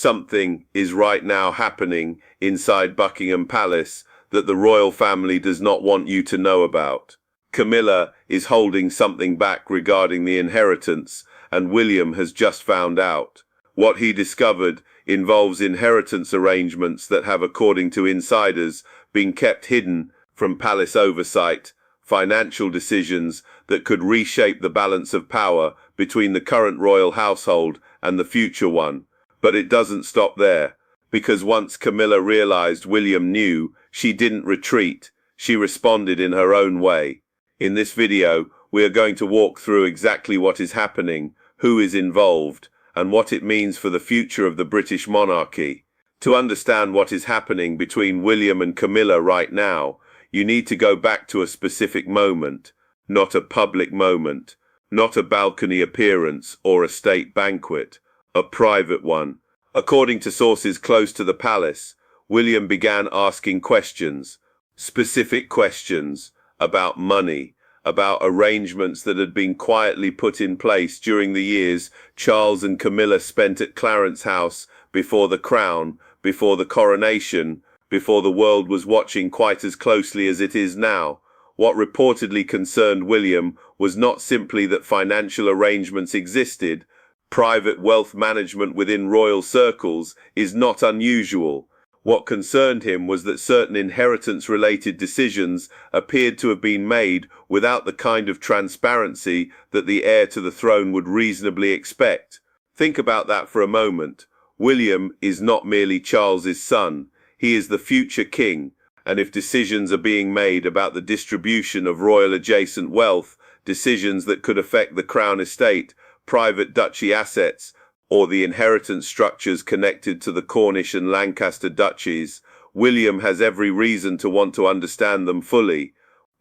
Something is right now happening inside Buckingham Palace that the royal family does not want you to know about. Camilla is holding something back regarding the inheritance, and William has just found out. What he discovered involves inheritance arrangements that have, according to insiders, been kept hidden from palace oversight, financial decisions that could reshape the balance of power between the current royal household and the future one. But it doesn't stop there, because once Camilla realized William knew, she didn't retreat. She responded in her own way. In this video, we are going to walk through exactly what is happening, who is involved, and what it means for the future of the British monarchy. To understand what is happening between William and Camilla right now, you need to go back to a specific moment, not a public moment, not a balcony appearance or a state banquet, a private one. According to sources close to the palace, William began asking questions, specific questions, about money, about arrangements that had been quietly put in place during the years Charles and Camilla spent at Clarence House before the crown, before the coronation, before the world was watching quite as closely as it is now. What reportedly concerned William was not simply that financial arrangements existed. Private wealth management within royal circles is not unusual. What concerned him was that certain inheritance-related decisions appeared to have been made without the kind of transparency that the heir to the throne would reasonably expect. Think about that for a moment. William is not merely Charles's son. He is the future king, and if decisions are being made about the distribution of royal adjacent wealth, decisions that could affect the crown estate, private duchy assets, or the inheritance structures connected to the Cornish and Lancaster duchies, William has every reason to want to understand them fully.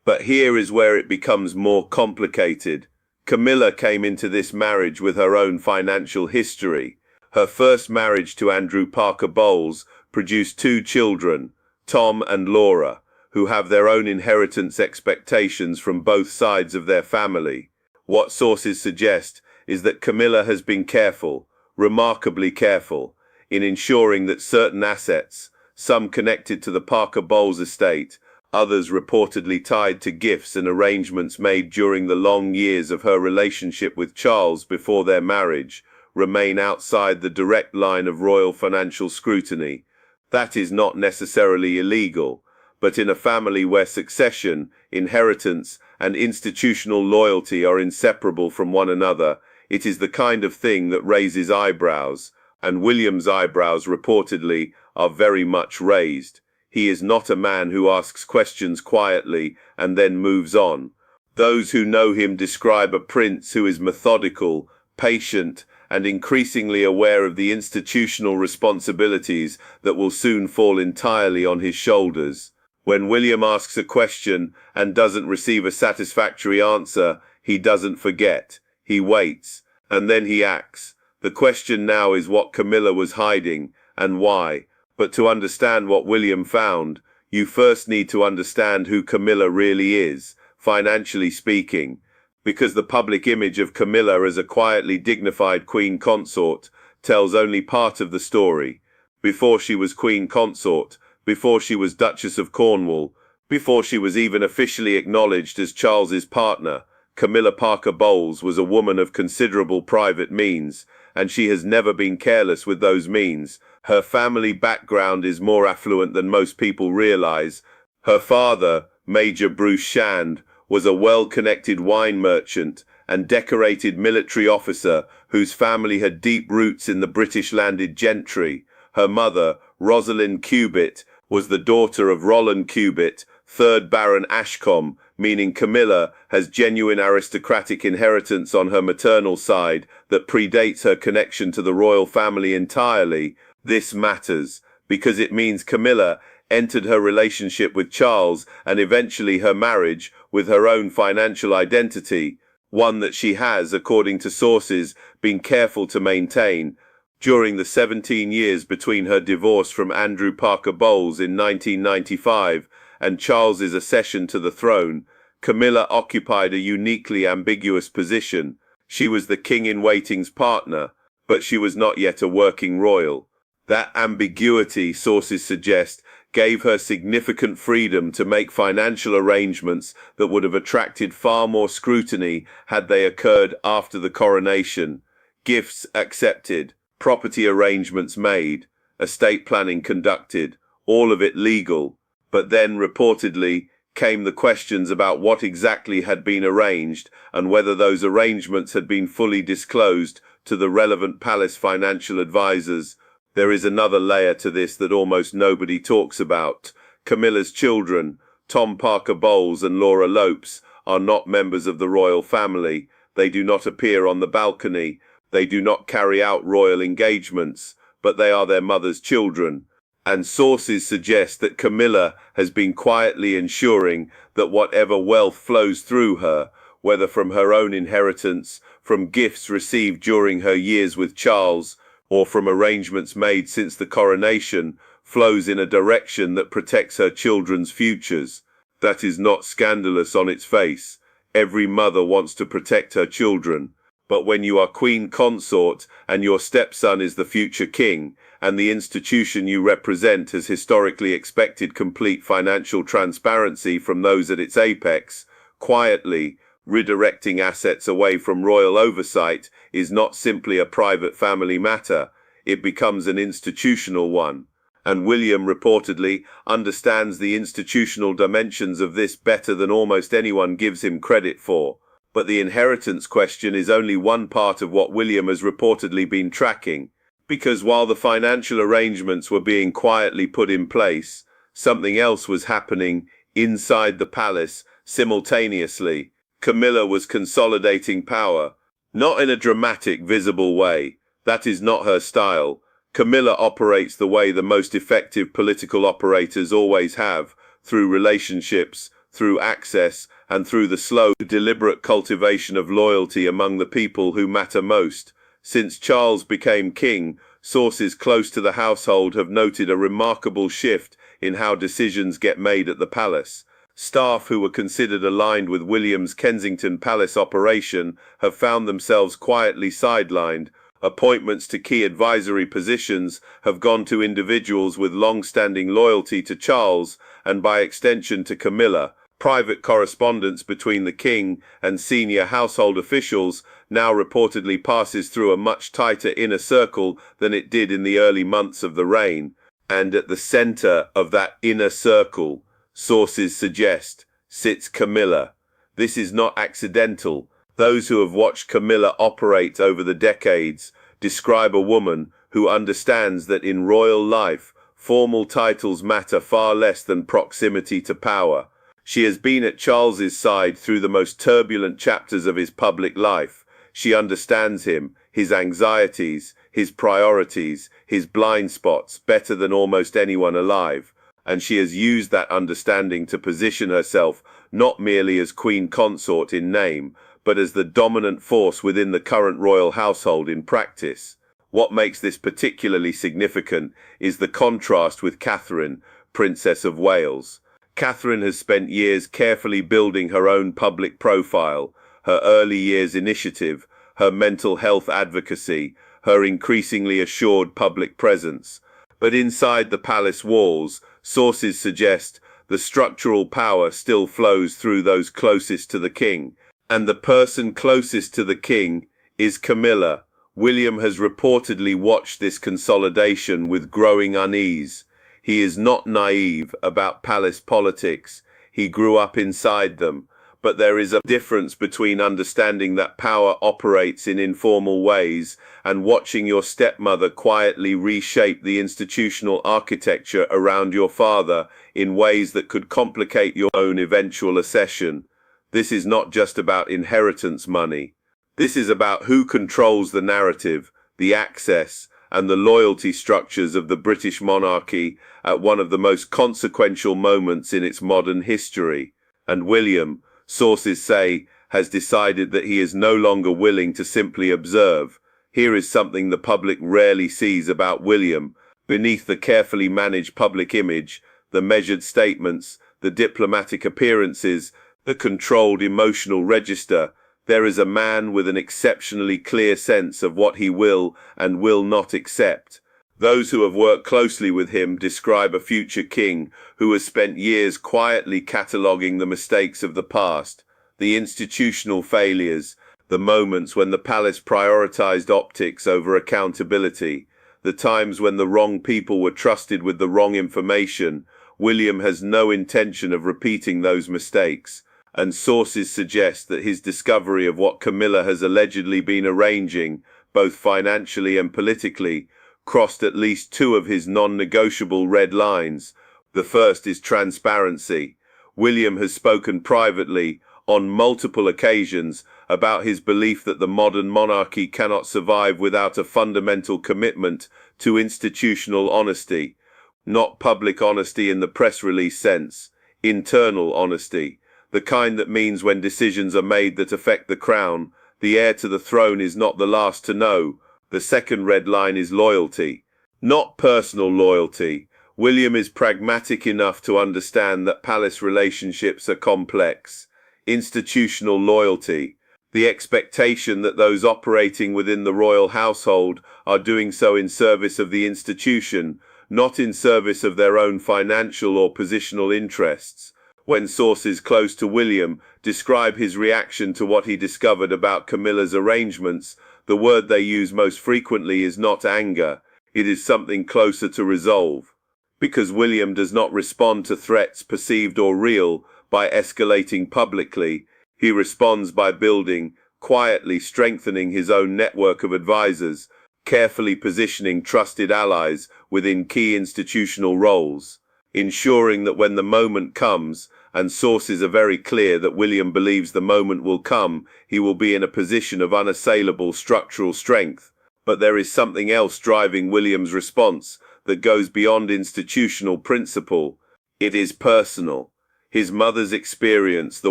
But here is where it becomes more complicated. Camilla came into this marriage with her own financial history. Her first marriage to Andrew Parker Bowles produced 2 children, Tom and Laura, who have their own inheritance expectations from both sides of their family. What sources suggest is that Camilla has been careful, remarkably careful, in ensuring that certain assets, some connected to the Parker Bowles estate, others reportedly tied to gifts and arrangements made during the long years of her relationship with Charles before their marriage, remain outside the direct line of royal financial scrutiny. That is not necessarily illegal, but in a family where succession, inheritance, and institutional loyalty are inseparable from one another, it is the kind of thing that raises eyebrows, and William's eyebrows reportedly are very much raised. He is not a man who asks questions quietly and then moves on. Those who know him describe a prince who is methodical, patient, and increasingly aware of the institutional responsibilities that will soon fall entirely on his shoulders. When William asks a question and doesn't receive a satisfactory answer, he doesn't forget. He waits, and then he acts. The question now is what Camilla was hiding, and why. But to understand what William found, you first need to understand who Camilla really is, financially speaking, because the public image of Camilla as a quietly dignified queen consort tells only part of the story. Before she was queen consort, before she was Duchess of Cornwall, before she was even officially acknowledged as Charles's partner, Camilla Parker Bowles was a woman of considerable private means, and she has never been careless with those means. Her family background is more affluent than most people realize. Her father, Major Bruce Shand, was a well-connected wine merchant and decorated military officer whose family had deep roots in the British landed gentry. Her mother, Rosalind Cubitt, was the daughter of Roland Cubitt, 3rd Baron Ashcombe, meaning Camilla has genuine aristocratic inheritance on her maternal side that predates her connection to the royal family entirely. This matters, because it means Camilla entered her relationship with Charles and eventually her marriage with her own financial identity, one that she has, according to sources, been careful to maintain. During the 17 years between her divorce from Andrew Parker Bowles in 1995 and Charles's accession to the throne, Camilla occupied a uniquely ambiguous position. She was the king-in-waiting's partner, but she was not yet a working royal. That ambiguity, sources suggest, gave her significant freedom to make financial arrangements that would have attracted far more scrutiny had they occurred after the coronation. Gifts accepted, property arrangements made, estate planning conducted, all of it legal. But then, reportedly, came the questions about what exactly had been arranged and whether those arrangements had been fully disclosed to the relevant palace financial advisors. There is another layer to this that almost nobody talks about. Camilla's children, Tom Parker Bowles and Laura Lopes, are not members of the royal family. They do not appear on the balcony. They do not carry out royal engagements, but they are their mother's children. And sources suggest that Camilla has been quietly ensuring that whatever wealth flows through her, whether from her own inheritance, from gifts received during her years with Charles, or from arrangements made since the coronation, flows in a direction that protects her children's futures. That is not scandalous on its face. Every mother wants to protect her children. But when you are queen consort and your stepson is the future king, and the institution you represent has historically expected complete financial transparency from those at its apex, quietly redirecting assets away from royal oversight is not simply a private family matter, it becomes an institutional one. And William reportedly understands the institutional dimensions of this better than almost anyone gives him credit for. But the inheritance question is only one part of what William has reportedly been tracking, because while the financial arrangements were being quietly put in place, something else was happening inside the palace simultaneously. Camilla was consolidating power, not in a dramatic, visible way. That is not her style. Camilla operates the way the most effective political operators always have, through relationships, through access, and through the slow, deliberate cultivation of loyalty among the people who matter most. Since Charles became king, sources close to the household have noted a remarkable shift in how decisions get made at the palace. Staff who were considered aligned with William's Kensington Palace operation have found themselves quietly sidelined. Appointments to key advisory positions have gone to individuals with long-standing loyalty to Charles and by extension to Camilla. Private correspondence between the king and senior household officials now reportedly passes through a much tighter inner circle than it did in the early months of the reign. And at the center of that inner circle, sources suggest, sits Camilla. This is not accidental. Those who have watched Camilla operate over the decades describe a woman who understands that in royal life, formal titles matter far less than proximity to power. She has been at Charles's side through the most turbulent chapters of his public life. She understands him, his anxieties, his priorities, his blind spots better than almost anyone alive. And she has used that understanding to position herself not merely as queen consort in name, but as the dominant force within the current royal household in practice. What makes this particularly significant is the contrast with Catherine, Princess of Wales. Catherine has spent years carefully building her own public profile, her early years initiative, her mental health advocacy, her increasingly assured public presence. But inside the palace walls, sources suggest the structural power still flows through those closest to the king. And the person closest to the king is Camilla. William has reportedly watched this consolidation with growing unease. He is not naive about palace politics. He grew up inside them. But there is a difference between understanding that power operates in informal ways and watching your stepmother quietly reshape the institutional architecture around your father in ways that could complicate your own eventual accession. This is not just about inheritance money. This is about who controls the narrative, the access, and the loyalty structures of the British monarchy at one of the most consequential moments in its modern history. And William, sources say, has decided that he is no longer willing to simply observe. Here is something the public rarely sees about William. Beneath the carefully managed public image, the measured statements, the diplomatic appearances, the controlled emotional register, there is a man with an exceptionally clear sense of what he will and will not accept. Those who have worked closely with him describe a future king who has spent years quietly cataloguing the mistakes of the past, the institutional failures, the moments when the palace prioritized optics over accountability, the times when the wrong people were trusted with the wrong information. William has no intention of repeating those mistakes, and sources suggest that his discovery of what Camilla has allegedly been arranging, both financially and politically, crossed at least two of his non-negotiable red lines. The first is transparency. William has spoken privately, on multiple occasions, about his belief that the modern monarchy cannot survive without a fundamental commitment to institutional honesty. Not public honesty in the press release sense, internal honesty, the kind that means when decisions are made that affect the crown, the heir to the throne is not the last to know. The second red line is loyalty. Not personal loyalty. William is pragmatic enough to understand that palace relationships are complex. Institutional loyalty. The expectation that those operating within the royal household are doing so in service of the institution, not in service of their own financial or positional interests. When sources close to William describe his reaction to what he discovered about Camilla's arrangements, the word they use most frequently is not anger, it is something closer to resolve. Because William does not respond to threats, perceived or real, by escalating publicly, he responds by building, quietly strengthening his own network of advisors, carefully positioning trusted allies within key institutional roles, ensuring that when the moment comes, and sources are very clear that William believes the moment will come, he will be in a position of unassailable structural strength. But there is something else driving William's response that goes beyond institutional principle. It is personal. His mother's experience, the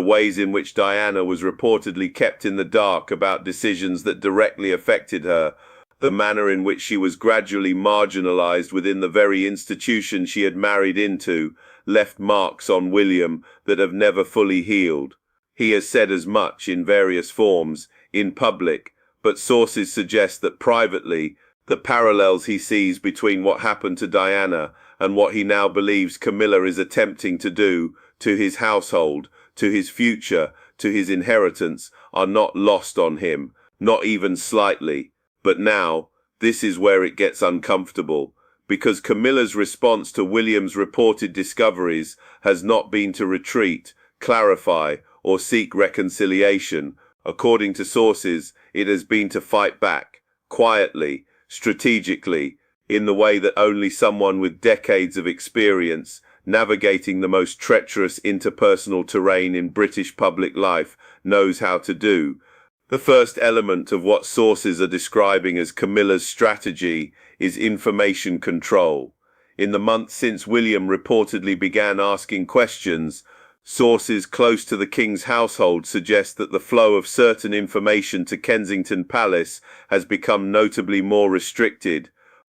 ways in which Diana was reportedly kept in the dark about decisions that directly affected her, the manner in which she was gradually marginalized within the very institution she had married into, left marks on William that have never fully healed. He has said as much in various forms, in public, but sources suggest that privately, the parallels he sees between what happened to Diana and what he now believes Camilla is attempting to do to his household, to his future, to his inheritance, are not lost on him, not even slightly. But now, this is where it gets uncomfortable, because Camilla's response to William's reported discoveries has not been to retreat, clarify, or seek reconciliation. According to sources, it has been to fight back, quietly, strategically, in the way that only someone with decades of experience navigating the most treacherous interpersonal terrain in British public life knows how to do. The first element of what sources are describing as Camilla's strategy is information control. In the months since William reportedly began asking questions, sources close to the King's household suggest that the flow of certain information to Kensington Palace has become notably more restricted.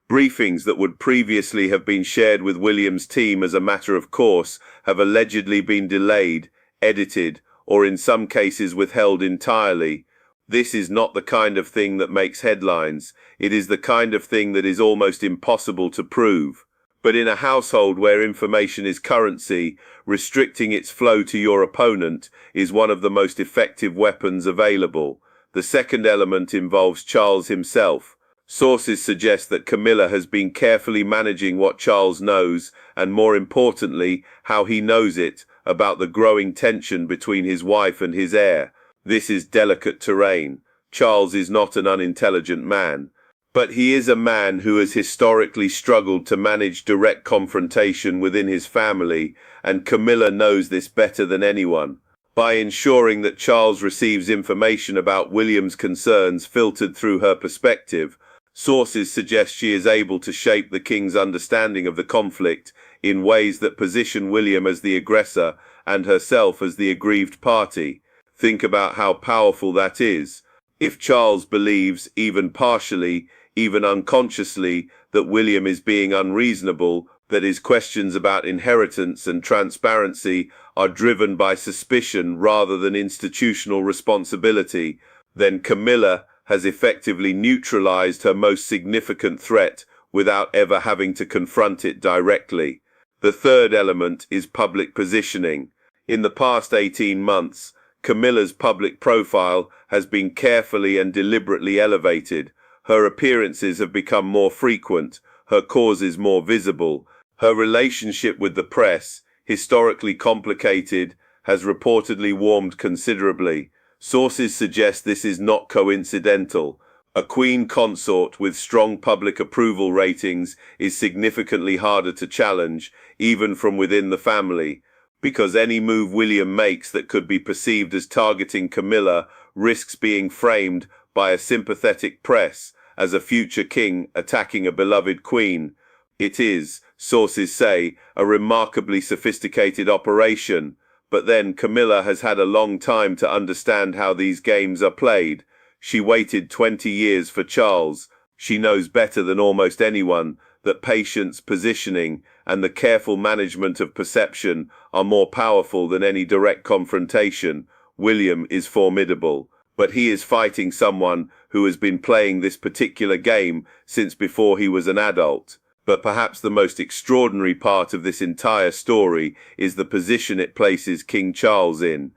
Briefings that would previously have been shared with William's team as a matter of course have allegedly been delayed, edited, or in some cases withheld entirely. This is not the kind of thing that makes headlines. It is the kind of thing that is almost impossible to prove. But in a household where information is currency, restricting its flow to your opponent is one of the most effective weapons available. The second element involves Charles himself. Sources suggest that Camilla has been carefully managing what Charles knows, and more importantly, how he knows it, about the growing tension between his wife and his heir. This is delicate terrain. Charles is not an unintelligent man, but he is a man who has historically struggled to manage direct confrontation within his family, and Camilla knows this better than anyone. By ensuring that Charles receives information about William's concerns filtered through her perspective, sources suggest she is able to shape the King's understanding of the conflict in ways that position William as the aggressor and herself as the aggrieved party. Think about how powerful that is. If Charles believes, even partially, even unconsciously, that William is being unreasonable, that his questions about inheritance and transparency are driven by suspicion rather than institutional responsibility, then Camilla has effectively neutralized her most significant threat without ever having to confront it directly. The third element is public positioning. In the past 18 months, Camilla's public profile has been carefully and deliberately elevated. Her appearances have become more frequent, her causes more visible. Her relationship with the press, historically complicated, has reportedly warmed considerably. Sources suggest this is not coincidental. A queen consort with strong public approval ratings is significantly harder to challenge, even from within the family, because any move William makes that could be perceived as targeting Camilla risks being framed by a sympathetic press as a future king attacking a beloved queen. It is, sources say, a remarkably sophisticated operation, but then Camilla has had a long time to understand how these games are played. She waited 20 years for Charles. She knows better than almost anyone that patience, positioning, and the careful management of perception are more powerful than any direct confrontation. William is formidable, but he is fighting someone who has been playing this particular game since before he was an adult. But perhaps the most extraordinary part of this entire story is the position it places King Charles in.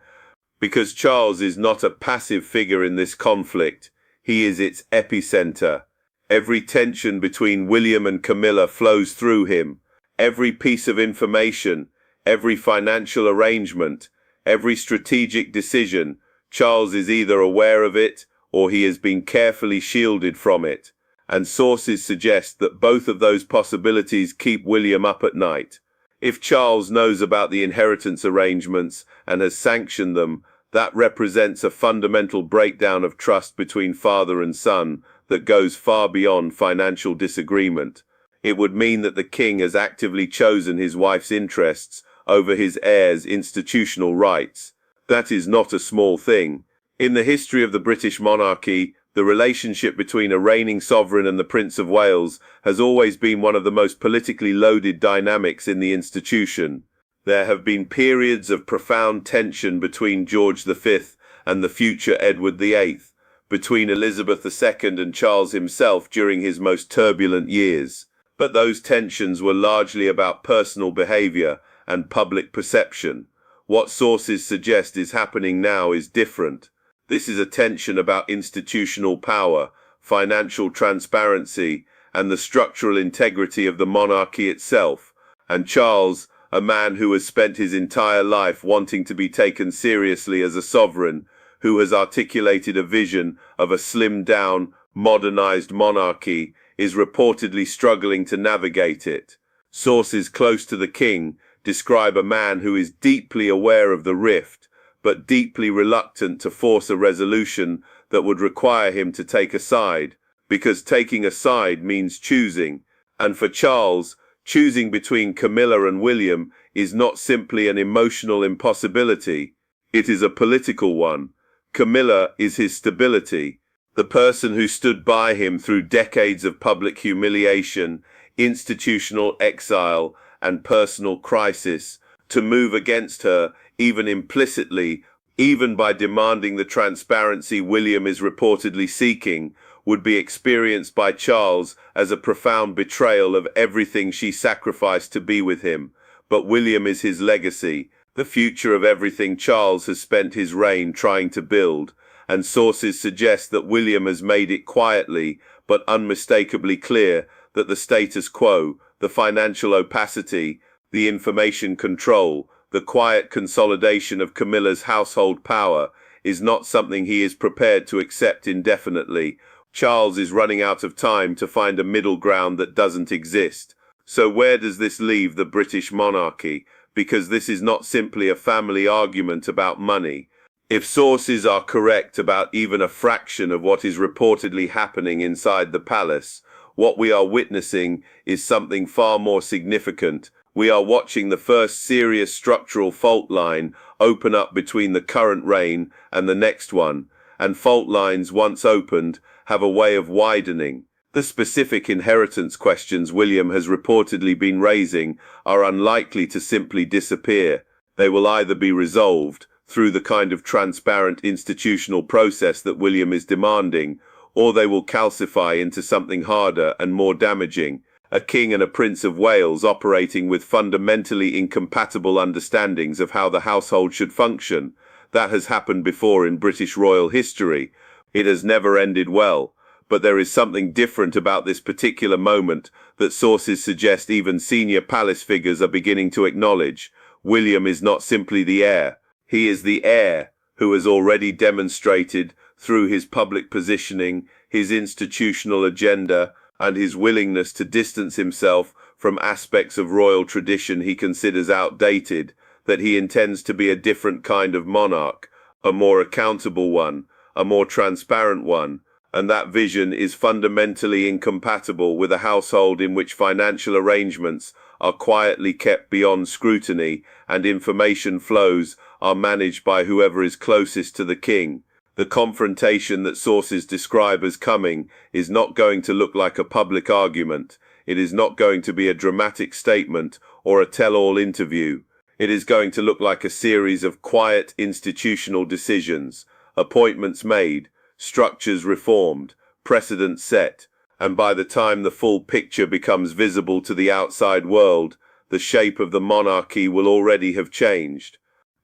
Because Charles is not a passive figure in this conflict, he is its epicenter. Every tension between William and Camilla flows through him. Every piece of information, every financial arrangement, every strategic decision, Charles is either aware of it or he has been carefully shielded from it. And sources suggest that both of those possibilities keep William up at night. If Charles knows about the inheritance arrangements and has sanctioned them, that represents a fundamental breakdown of trust between father and son that goes far beyond financial disagreement. It would mean that the king has actively chosen his wife's interests over his heir's institutional rights. That is not a small thing. In the history of the British monarchy, the relationship between a reigning sovereign and the Prince of Wales has always been one of the most politically loaded dynamics in the institution. There have been periods of profound tension between George V and the future Edward VIII, between Elizabeth II and Charles himself during his most turbulent years. But those tensions were largely about personal behavior and public perception. What sources suggest is happening now is different. This is a tension about institutional power, financial transparency, and the structural integrity of the monarchy itself. And Charles, a man who has spent his entire life wanting to be taken seriously as a sovereign, who has articulated a vision of a slimmed-down, modernized monarchy, is reportedly struggling to navigate it. Sources close to the king describe a man who is deeply aware of the rift, but deeply reluctant to force a resolution that would require him to take a side, because taking a side means choosing. And for Charles, choosing between Camilla and William is not simply an emotional impossibility, it is a political one. Camilla is his stability, the person who stood by him through decades of public humiliation, institutional exile, and personal crisis. To move against her, even implicitly, even by demanding the transparency William is reportedly seeking, would be experienced by Charles as a profound betrayal of everything she sacrificed to be with him. But William is his legacy, the future of everything Charles has spent his reign trying to build, and sources suggest that William has made it quietly but unmistakably clear that the status quo, the financial opacity, the information control, the quiet consolidation of Camilla's household power is not something he is prepared to accept indefinitely. Charles is running out of time to find a middle ground that doesn't exist. So where does this leave the British monarchy? Because this is not simply a family argument about money. If sources are correct about even a fraction of what is reportedly happening inside the palace, what we are witnessing is something far more significant. We are watching the first serious structural fault line open up between the current reign and the next one, and fault lines, once opened, have a way of widening. The specific inheritance questions William has reportedly been raising are unlikely to simply disappear. They will either be resolved through the kind of transparent institutional process that William is demanding, or they will calcify into something harder and more damaging. A king and a prince of Wales operating with fundamentally incompatible understandings of how the household should function. That has happened before in British royal history. It has never ended well. But there is something different about this particular moment that sources suggest even senior palace figures are beginning to acknowledge. William is not simply the heir. He is the heir who has already demonstrated through his public positioning, his institutional agenda, and his willingness to distance himself from aspects of royal tradition he considers outdated, that he intends to be a different kind of monarch, a more accountable one, a more transparent one, and that vision is fundamentally incompatible with a household in which financial arrangements are quietly kept beyond scrutiny and information flows are managed by whoever is closest to the king. The confrontation that sources describe as coming is not going to look like a public argument. It is not going to be a dramatic statement or a tell-all interview. It is going to look like a series of quiet institutional decisions, appointments made, structures reformed, precedents set, and by the time the full picture becomes visible to the outside world, the shape of the monarchy will already have changed.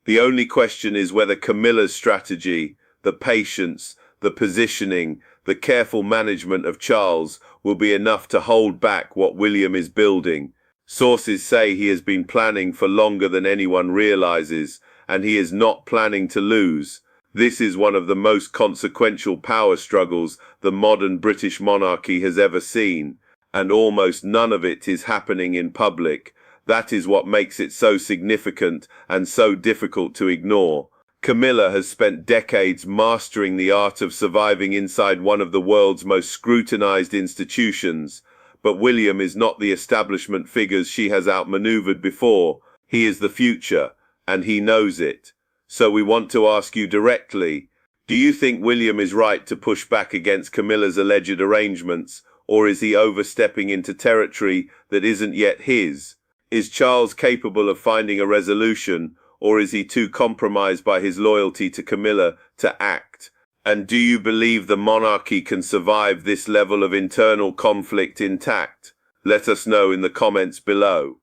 The only question is whether Camilla's strategy, the patience, the positioning, the careful management of Charles will be enough to hold back what William is building. Sources say he has been planning for longer than anyone realizes, and he is not planning to lose. This is one of the most consequential power struggles the modern British monarchy has ever seen, and almost none of it is happening in public. That is what makes it so significant and so difficult to ignore. Camilla has spent decades mastering the art of surviving inside one of the world's most scrutinized institutions, but William is not the establishment figures she has outmaneuvered before. He is the future, and he knows it. So we want to ask you directly, do you think William is right to push back against Camilla's alleged arrangements, or is he overstepping into territory that isn't yet his? Is Charles capable of finding a resolution, or is he too compromised by his loyalty to Camilla to act? And do you believe the monarchy can survive this level of internal conflict intact? Let us know in the comments below.